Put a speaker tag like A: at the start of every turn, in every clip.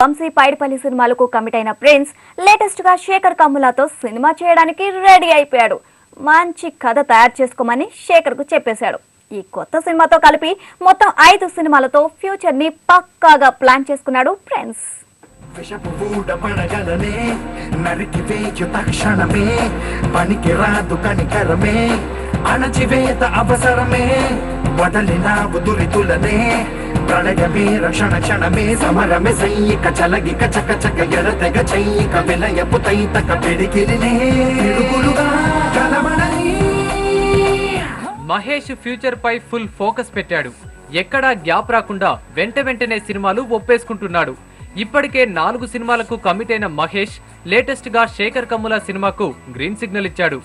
A: వంశీ పైడిపల్లి సినిమాలకు కమిట్ అయిన prince latest గా శేఖర్ కమ్ములతో సినిమా చేయడానికి రెడీ అయిపోయాడు. మంచి కథ తయారు చేసుకోమని శేఖర్ కు చెప్పేశాడు. ఈ కొత్త సినిమాతో కలిపి మొత్తం 5 సినిమాలతో ఫ్యూచర్ ని పక్కాగా ప్లాన్ చేసుకున్నాడు ప్రిన్స్.
B: అణచివేత అవసరమే వదలినావు దురితులనే ప్రళయమే రక్షణ క్షణమే సమరమే సైనిక చలగిక చకచక ఎడతెగ చైనిక విలయపు తైతక పిడికిలినే పిడుగులుగా కలబడని.
C: మహేష్ ఫ్యూచర్ పై ఫుల్ ఫోకస్ పెట్టాడు. ఎక్కడా గ్యాప్ రాకుండా వెంటనే సినిమాలు ఒప్పేసుకుంటున్నాడు. ఇప్పటికే 4 సినిమాలకు కమిట్ అయిన మహేష్ లేటెస్ట్ గా శేఖర్ కమ్ముల సినిమాకు గ్రీన్ సిగ్నల్ ఇచ్చాడు.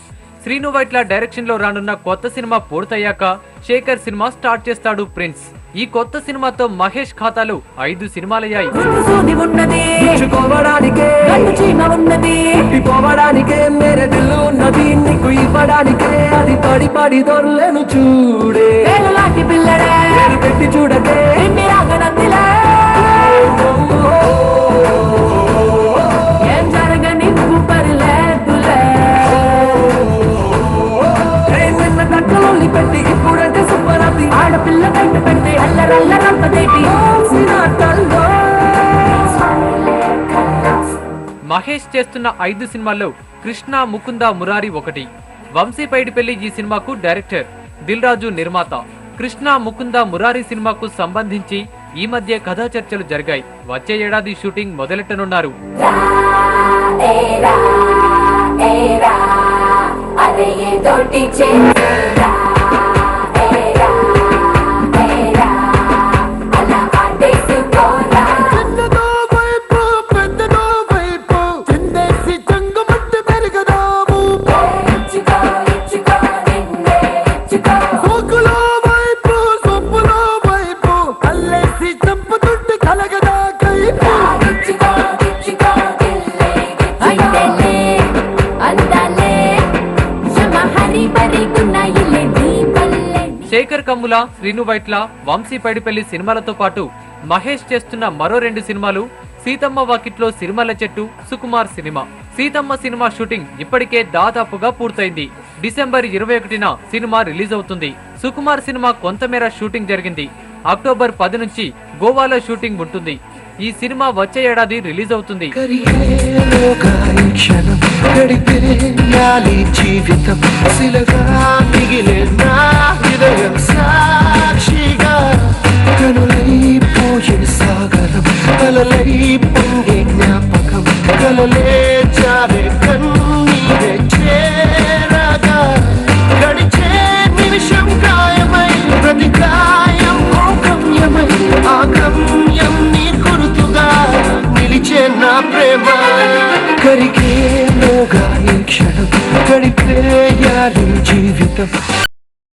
C: శ్రీను వైట్ల డైరెక్షన్ లో రానున్న కొత్త సినిమా పూర్తయ్యాక శేఖర్ సినిమా స్టార్ట్ చేస్తాడు ప్రిన్స్. ఈ కొత్త సినిమాతో మహేష్ ఖాతాలు 5 సినిమాలయ్యాయి. మహేష్ చేస్తున్న 5 సినిమాల్లో కృష్ణ ముకుంద మురారి ఒకటి. వంశీ పైడిపల్లి ఈ సినిమాకు డైరెక్టర్, దిల్ రాజు నిర్మాత. కృష్ణ ముకుంద మురారి సినిమాకు సంబంధించి ఈ మధ్య కథా చర్చలు జరిగాయి. వచ్చే ఏడాది షూటింగ్ మొదలెట్టనున్నారు. శేఖర్ కమ్ముల, శ్రీను వైట్ల, వంశీ పైడిపల్లి సినిమాలతో పాటు మహేష్ చేస్తున్న మరో 2 సినిమాలు సీతమ్మ వాకిట్లో సిరిమల్ల చెట్టు, Sukumar cinema. Seethamma cinema shooting ఇప్పటికే దాదాపుగా పూర్తయింది. డిసెంబర్ 21న సినిమా రిలీజ్ అవుతుంది. సుకుమార్ సినిమా కొంతమేర షూటింగ్ జరిగింది. అక్టోబర్ 10 నుంచి గోవాలో షూటింగ్ ఉంటుంది. ఈ సినిమా వచ్చే ఏడాది రిలీజ్ అవుతుంది.
B: కరిగే మోగా ఈ క్షణం గడిపేయాలి జీవితం.